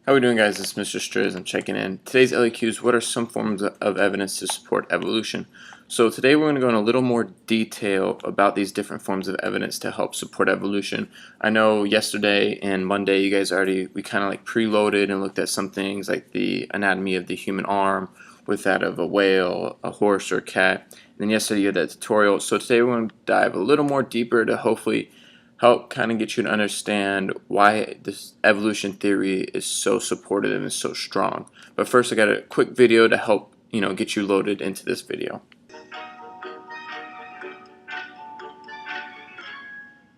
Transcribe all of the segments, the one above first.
How are we doing, guys? It's Mr. Striz. I'm checking in. Today's LAQ is what are some forms of evidence to support evolution? So today we're going to go in a little more detail about these different forms of evidence to help support evolution. I know yesterday and Monday you guys we kind of like preloaded and looked at some things like the anatomy of the human arm with that of a whale, a horse, or a cat. And then yesterday you had that tutorial. So today we're going to dive a little more deeper to hopefully help kind of get you to understand why this evolution theory is so supportive and so strong. But first I got a quick video to help get you loaded into this video.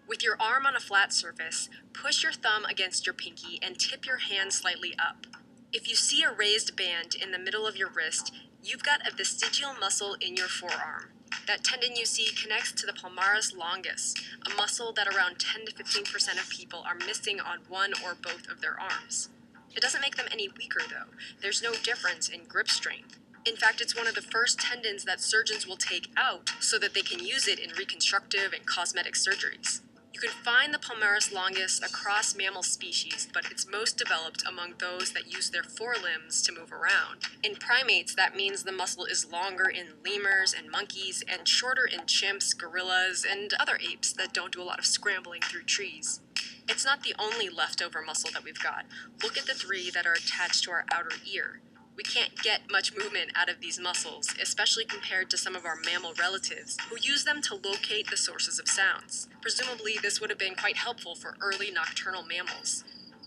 With your arm on a flat surface, push your thumb against your pinky and tip your hand slightly up. If you see a raised band in the middle of your wrist, you've got a vestigial muscle in your forearm. That tendon you see connects to the palmaris longus, a muscle that around 10 to 15% of people are missing on one or both of their arms. It doesn't make them any weaker, though. There's no difference in grip strength. In fact, it's one of the first tendons that surgeons will take out so that they can use it in reconstructive and cosmetic surgeries. You can find the palmaris longus across mammal species, but it's most developed among those that use their forelimbs to move around. In primates, that means the muscle is longer in lemurs and monkeys and shorter in chimps, gorillas, and other apes that don't do a lot of scrambling through trees. It's not the only leftover muscle that we've got. Look at the three that are attached to our outer ear. We can't get much movement out of these muscles, especially compared to some of our mammal relatives, who use them to locate the sources of sounds. Presumably, this would have been quite helpful for early nocturnal mammals.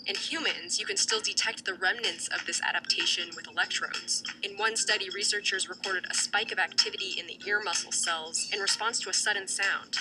In humans, you can still detect the remnants of this adaptation with electrodes. In one study, researchers recorded a spike of activity in the ear muscle cells in response to a sudden sound.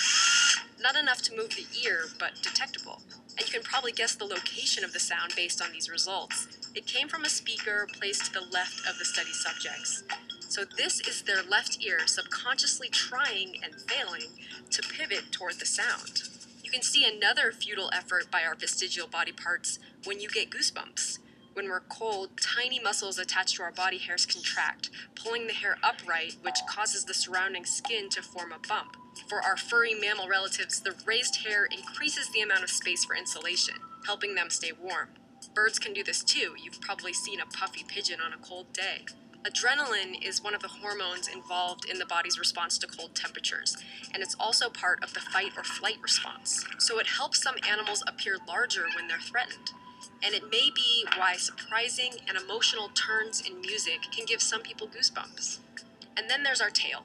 Not enough to move the ear, but detectable. And you can probably guess the location of the sound based on these results. It came from a speaker placed to the left of the study subjects. So this is their left ear subconsciously trying and failing to pivot toward the sound. You can see another futile effort by our vestigial body parts when you get goosebumps. When we're cold, tiny muscles attached to our body hairs contract, pulling the hair upright, which causes the surrounding skin to form a bump. For our furry mammal relatives, the raised hair increases the amount of space for insulation, helping them stay warm. Birds can do this too. You've probably seen a puffy pigeon on a cold day. Adrenaline is one of the hormones involved in the body's response to cold temperatures, and it's also part of the fight or flight response. So it helps some animals appear larger when they're threatened. And it may be why surprising and emotional turns in music can give some people goosebumps. And then there's our tail.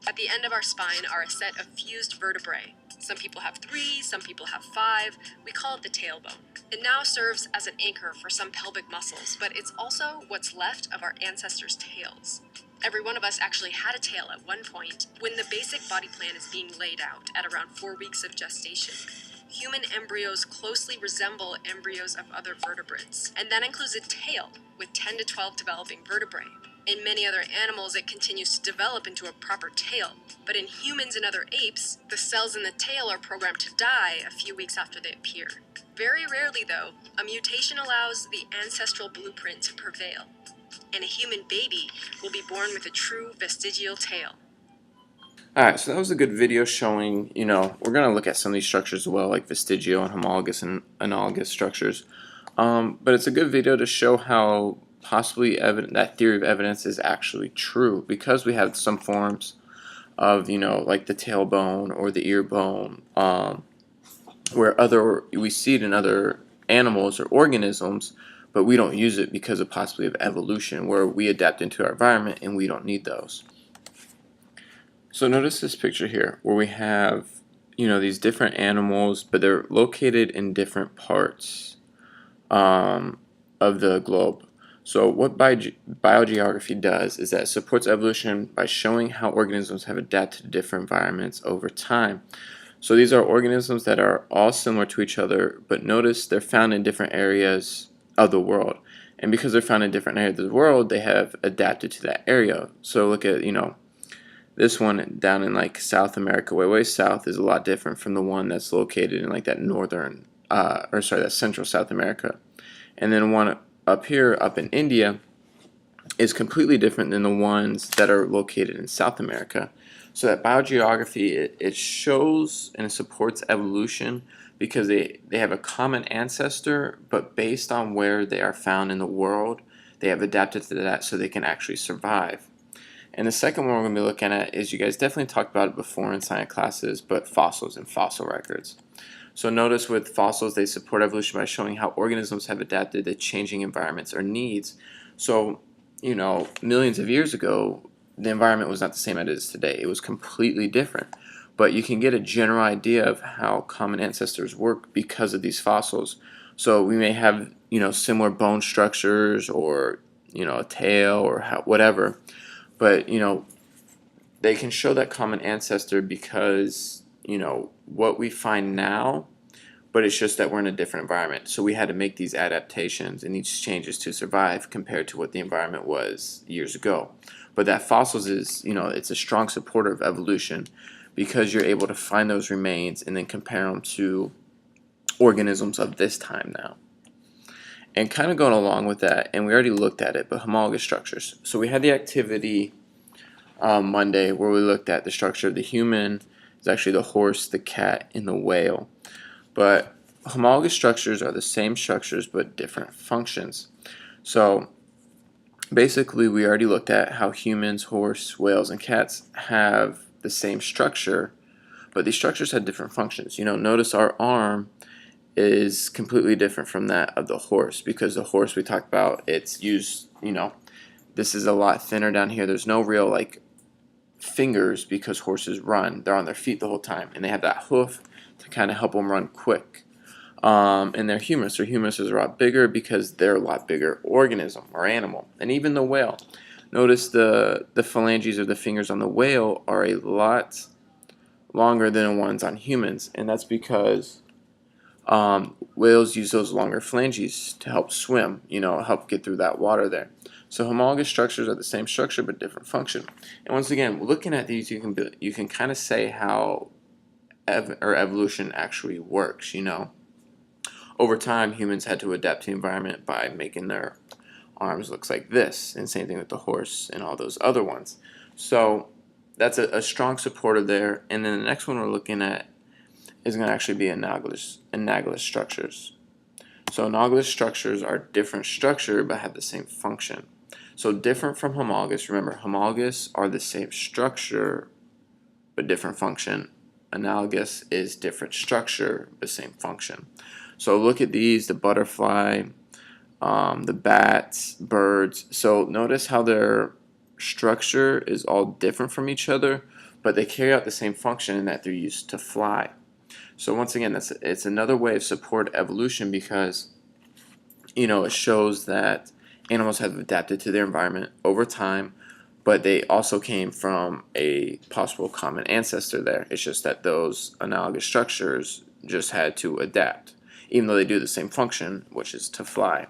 At the end of our spine are a set of fused vertebrae. Some people have 3, some people have 5. We call it the tailbone. It now serves as an anchor for some pelvic muscles, but it's also what's left of our ancestors' tails. Every one of us actually had a tail at one point when the basic body plan is being laid out at around 4 weeks of gestation. Human embryos closely resemble embryos of other vertebrates, and that includes a tail with 10 to 12 developing vertebrae. In many other animals, it continues to develop into a proper tail, but in humans and other apes, the cells in the tail are programmed to die a few weeks after they appear. Very rarely, though, a mutation allows the ancestral blueprint to prevail, and a human baby will be born with a true vestigial tail. Alright, so that was a good video showing, we're going to look at some of these structures as well, like vestigial and homologous and analogous structures. But it's a good video to show how possibly that theory of evidence is actually true, because we have some forms of, like the tailbone or the ear bone, where we see it in other animals or organisms, but we don't use it because of possibly of evolution, where we adapt into our environment and we don't need those. So notice this picture here where we have, these different animals, but they're located in different parts of the globe. So what biogeography does is that it supports evolution by showing how organisms have adapted to different environments over time. So these are organisms that are all similar to each other, but notice they're found in different areas of the world. And because they're found in different areas of the world, they have adapted to that area. So look at, this one down in like South America, way south, is a lot different from the one that's located in like that that Central South America. And then one up here, up in India, is completely different than the ones that are located in South America. So that biogeography, it shows and it supports evolution because they have a common ancestor, but based on where they are found in the world, they have adapted to that so they can actually survive. And the second one we're going to be looking at is, you guys definitely talked about it before in science classes, but fossils and fossil records. So notice with fossils, they support evolution by showing how organisms have adapted to changing environments or needs. So, millions of years ago, the environment was not the same as it is today. It was completely different. But you can get a general idea of how common ancestors work because of these fossils. So we may have, similar bone structures, or, a tail, or whatever. But, they can show that common ancestor because, what we find now, but it's just that we're in a different environment. So we had to make these adaptations and these changes to survive compared to what the environment was years ago. But that fossils is, it's a strong supporter of evolution because you're able to find those remains and then compare them to organisms of this time now. And kind of going along with that, and we already looked at it, but homologous structures. So we had the activity Monday where we looked at the structure of the human. It's actually the horse, the cat, and the whale. But homologous structures are the same structures but different functions. So basically, we already looked at how humans, horse, whales, and cats have the same structure, but these structures have different functions. Notice our arm is completely different from that of the horse, because the horse we talked about, it's used, this is a lot thinner down here. There's no real fingers because horses run. They're on their feet the whole time, and they have that hoof to kind of help them run quick. And their humerus. Their humerus is a lot bigger because they're a lot bigger organism or animal. And even the whale. Notice the phalanges of the fingers on the whale are a lot longer than the ones on humans, and that's because whales use those longer phalanges to help swim, help get through that water there. So homologous structures are the same structure but different function. And once again, looking at these, you can kind of say how evolution actually works. Over time, humans had to adapt to the environment by making their arms look like this, and same thing with the horse and all those other ones. So that's a strong supporter there. And then the next one we're looking at is going to actually be analogous structures. So analogous structures are different structure but have the same function. So different from homologous. Remember, homologous are the same structure but different function. Analogous is different structure but same function. So look at these: the butterfly, the bats, birds. So notice how their structure is all different from each other, but they carry out the same function in that they're used to fly. So once again, it's another way of support evolution because, it shows that animals have adapted to their environment over time, but they also came from a possible common ancestor there. It's just that those analogous structures just had to adapt, even though they do the same function, which is to fly.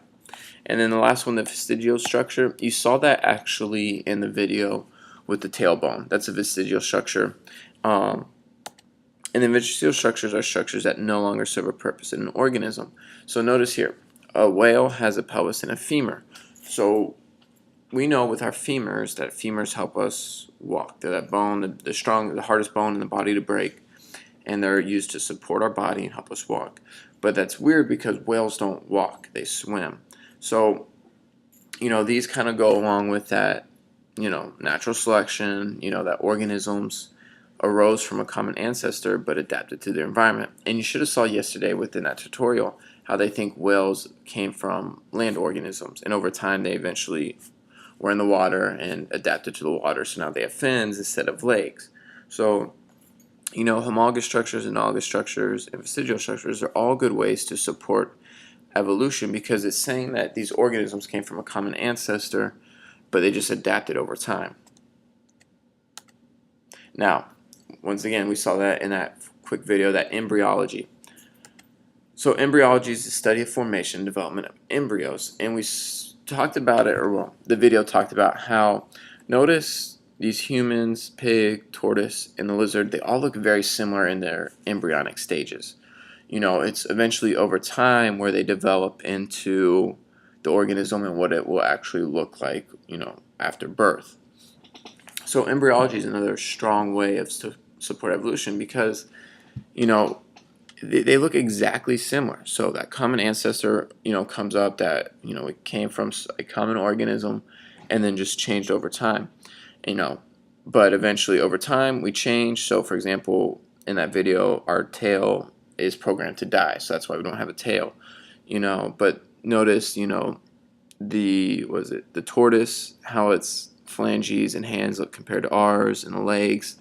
And then the last one, the vestigial structure, you saw that actually in the video with the tailbone. That's a vestigial structure. And then vestigial structures are structures that no longer serve a purpose in an organism. So notice here, a whale has a pelvis and a femur. So we know with our femurs that femurs help us walk. They're that bone, the hardest bone in the body to break, and they're used to support our body and help us walk. But that's weird because whales don't walk, they swim. So, these kind of go along with that, natural selection, that organisms arose from a common ancestor but adapted to their environment. And you should have saw yesterday within that tutorial how they think whales came from land organisms, and over time they eventually were in the water and adapted to the water, so now they have fins instead of legs. So, homologous structures, analogous structures, and vestigial structures are all good ways to support evolution because it's saying that these organisms came from a common ancestor, but they just adapted over time. Now, once again, we saw that in that quick video, that embryology. So embryology is the study of formation and development of embryos, and we talked about it, the video talked about how, notice these humans, pig, tortoise, and the lizard, they all look very similar in their embryonic stages. It's eventually over time where they develop into the organism and what it will actually look like, after birth. So embryology is another strong way of support evolution because, they look exactly similar. So that common ancestor, comes up that, it came from a common organism and then just changed over time, you know. But eventually over time we change. So for example, in that video, our tail is programmed to die. So that's why we don't have a tail, But notice, the tortoise, how its phalanges and hands look compared to ours, and the legs.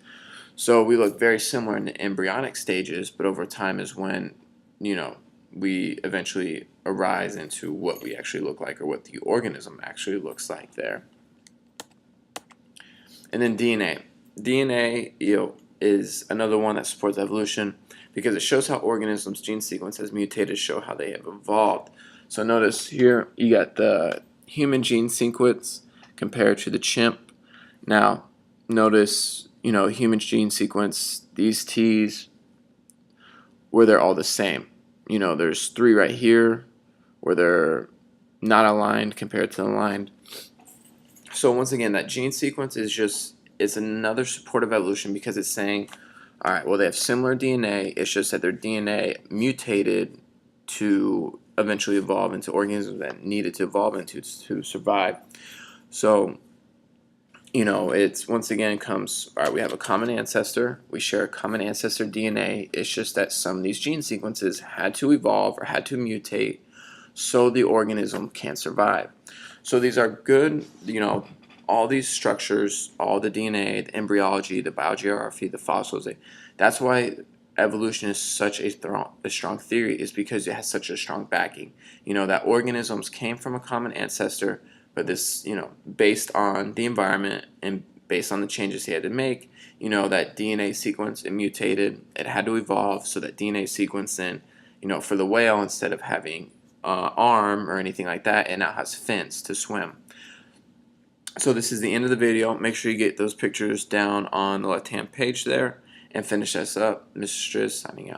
So we look very similar in the embryonic stages, but over time is when, we eventually arise into what we actually look like, or what the organism actually looks like there. And then DNA. DNA, is another one that supports evolution because it shows how organisms' gene sequence has mutated to show how they have evolved. So notice here you got the human gene sequence compared to the chimp. Now, notice, human gene sequence, these T's, where they're all the same. There's 3 right here where they're not aligned compared to the aligned. So once again, that gene sequence it's another support of evolution because it's saying, all right, well, they have similar DNA. It's just that their DNA mutated to eventually evolve into organisms that needed to evolve into to survive. So, it's once again comes, all right, we have a common ancestor. We share a common ancestor DNA. It's just that some of these gene sequences had to evolve or had to mutate so the organism can survive. So these are good, all these structures, all the DNA, the embryology, the biogeography, the fossils. That's why evolution is such a strong theory, is because it has such a strong backing. That organisms came from a common ancestor, but this, based on the environment and based on the changes he had to make, that DNA sequence, it mutated, it had to evolve, so that DNA sequence then, for the whale, instead of having arm or anything like that, it now has fins to swim. So this is the end of the video. Make sure you get those pictures down on the left-hand page there and finish this up. Mr. Striz signing out.